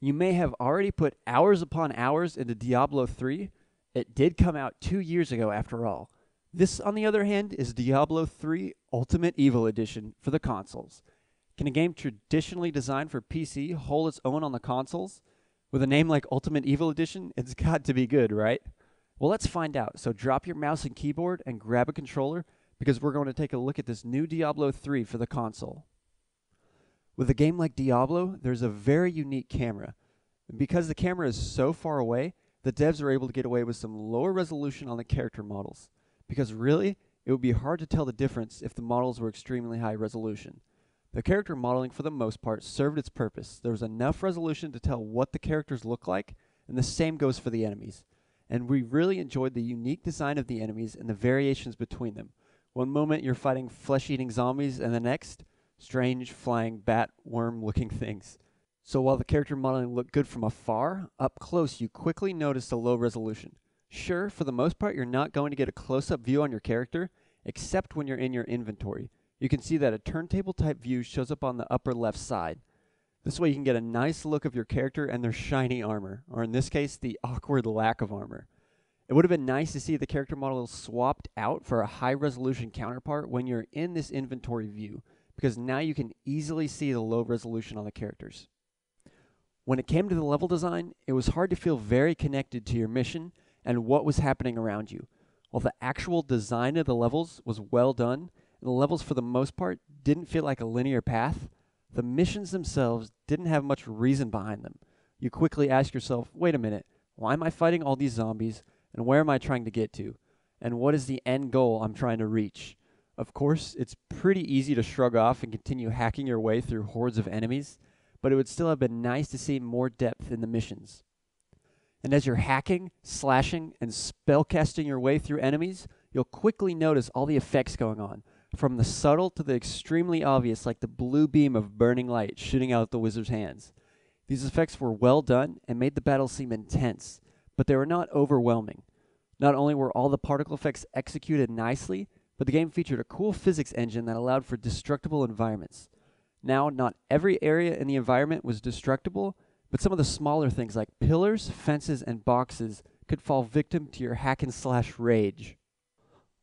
You may have already put hours upon hours into Diablo 3. It did come out 2 years ago after all. This, on the other hand, is Diablo 3 Ultimate Evil Edition for the consoles. Can a game traditionally designed for PC hold its own on the consoles? With a name like Ultimate Evil Edition, it's got to be good, right? Well, let's find out. So drop your mouse and keyboard and grab a controller because we're going to take a look at this new Diablo 3 for the console. With a game like Diablo, there's a very unique camera. And because the camera is so far away, the devs are able to get away with some lower resolution on the character models. Because really, it would be hard to tell the difference if the models were extremely high resolution. The character modeling, for the most part, served its purpose. There was enough resolution to tell what the characters look like, and the same goes for the enemies. And we really enjoyed the unique design of the enemies and the variations between them. One moment you're fighting flesh-eating zombies, and the next, strange, flying, bat, worm-looking things. So while the character modeling looked good from afar, up close you quickly noticed the low resolution. Sure, for the most part you're not going to get a close-up view on your character, except when you're in your inventory. You can see that a turntable type view shows up on the upper left side. This way you can get a nice look of your character and their shiny armor, or in this case, the awkward lack of armor. It would have been nice to see the character model swapped out for a high-resolution counterpart when you're in this inventory view, because now you can easily see the low resolution on the characters. When it came to the level design, it was hard to feel very connected to your mission and what was happening around you. While the actual design of the levels was well done, and the levels for the most part didn't feel like a linear path, the missions themselves didn't have much reason behind them. You quickly ask yourself, wait a minute, why am I fighting all these zombies, and where am I trying to get to? And what is the end goal I'm trying to reach? Of course, it's pretty easy to shrug off and continue hacking your way through hordes of enemies, but it would still have been nice to see more depth in the missions. And as you're hacking, slashing, and spellcasting your way through enemies, you'll quickly notice all the effects going on, from the subtle to the extremely obvious, like the blue beam of burning light shooting out the wizard's hands. These effects were well done and made the battle seem intense, but they were not overwhelming. Not only were all the particle effects executed nicely, but the game featured a cool physics engine that allowed for destructible environments. Now, not every area in the environment was destructible, but some of the smaller things like pillars, fences, and boxes could fall victim to your hack and slash rage.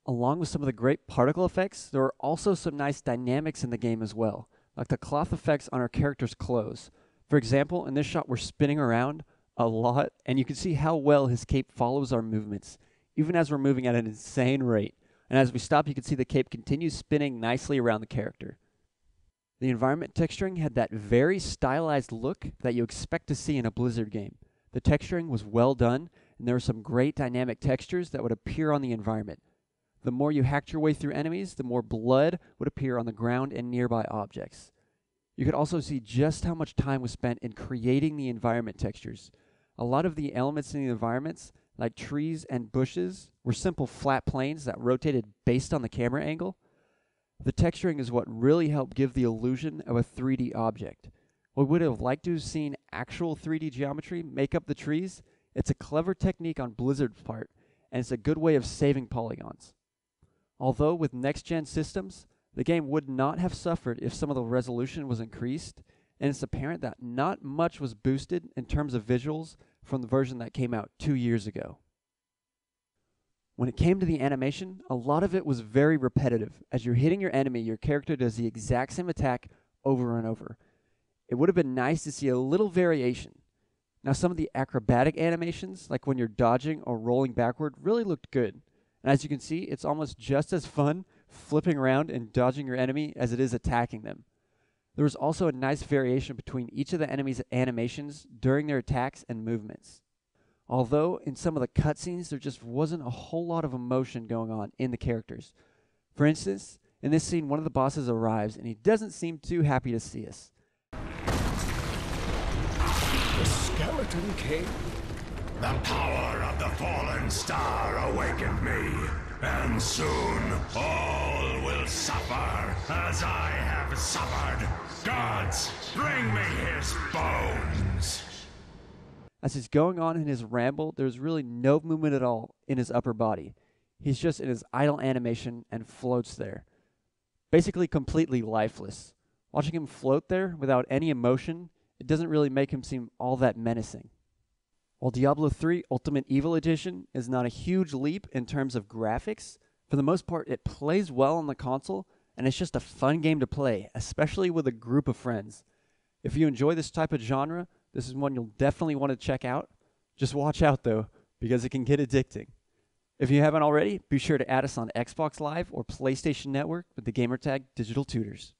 Along with some of the great particle effects, there are also some nice dynamics in the game as well, like the cloth effects on our character's clothes. For example, in this shot we're spinning around a lot, and you can see how well his cape follows our movements, even as we're moving at an insane rate. And as we stop, you can see the cape continues spinning nicely around the character. The environment texturing had that very stylized look that you expect to see in a Blizzard game. The texturing was well done, and there were some great dynamic textures that would appear on the environment. The more you hacked your way through enemies, the more blood would appear on the ground and nearby objects. You could also see just how much time was spent in creating the environment textures. A lot of the elements in the environments, like trees and bushes, were simple flat planes that rotated based on the camera angle. The texturing is what really helped give the illusion of a 3D object. We would have liked to have seen actual 3D geometry make up the trees. It's a clever technique on Blizzard's part, and it's a good way of saving polygons. Although with next-gen systems, the game would not have suffered if some of the resolution was increased, and it's apparent that not much was boosted in terms of visuals from the version that came out 2 years ago. When it came to the animation, a lot of it was very repetitive. As you're hitting your enemy, your character does the exact same attack over and over. It would have been nice to see a little variation. Now, some of the acrobatic animations, like when you're dodging or rolling backward, really looked good. And as you can see, it's almost just as fun flipping around and dodging your enemy as it is attacking them. There was also a nice variation between each of the enemies' animations during their attacks and movements. Although, in some of the cutscenes, there just wasn't a whole lot of emotion going on in the characters. For instance, in this scene, one of the bosses arrives, and he doesn't seem too happy to see us. The skeleton king? The power of the fallen star awakened me, and soon all will suffer as I have suffered. Gods, bring me his bones! As he's going on in his ramble, there's really no movement at all in his upper body. He's just in his idle animation and floats there. Basically completely lifeless. Watching him float there without any emotion it doesn't really make him seem all that menacing. While Diablo 3 Ultimate Evil Edition is not a huge leap in terms of graphics, for the most part it plays well on the console, and it's just a fun game to play, especially with a group of friends. If you enjoy this type of genre, this is one you'll definitely want to check out. Just watch out though, because it can get addicting. If you haven't already, be sure to add us on Xbox Live or PlayStation Network with the gamertag Digital-Tutors.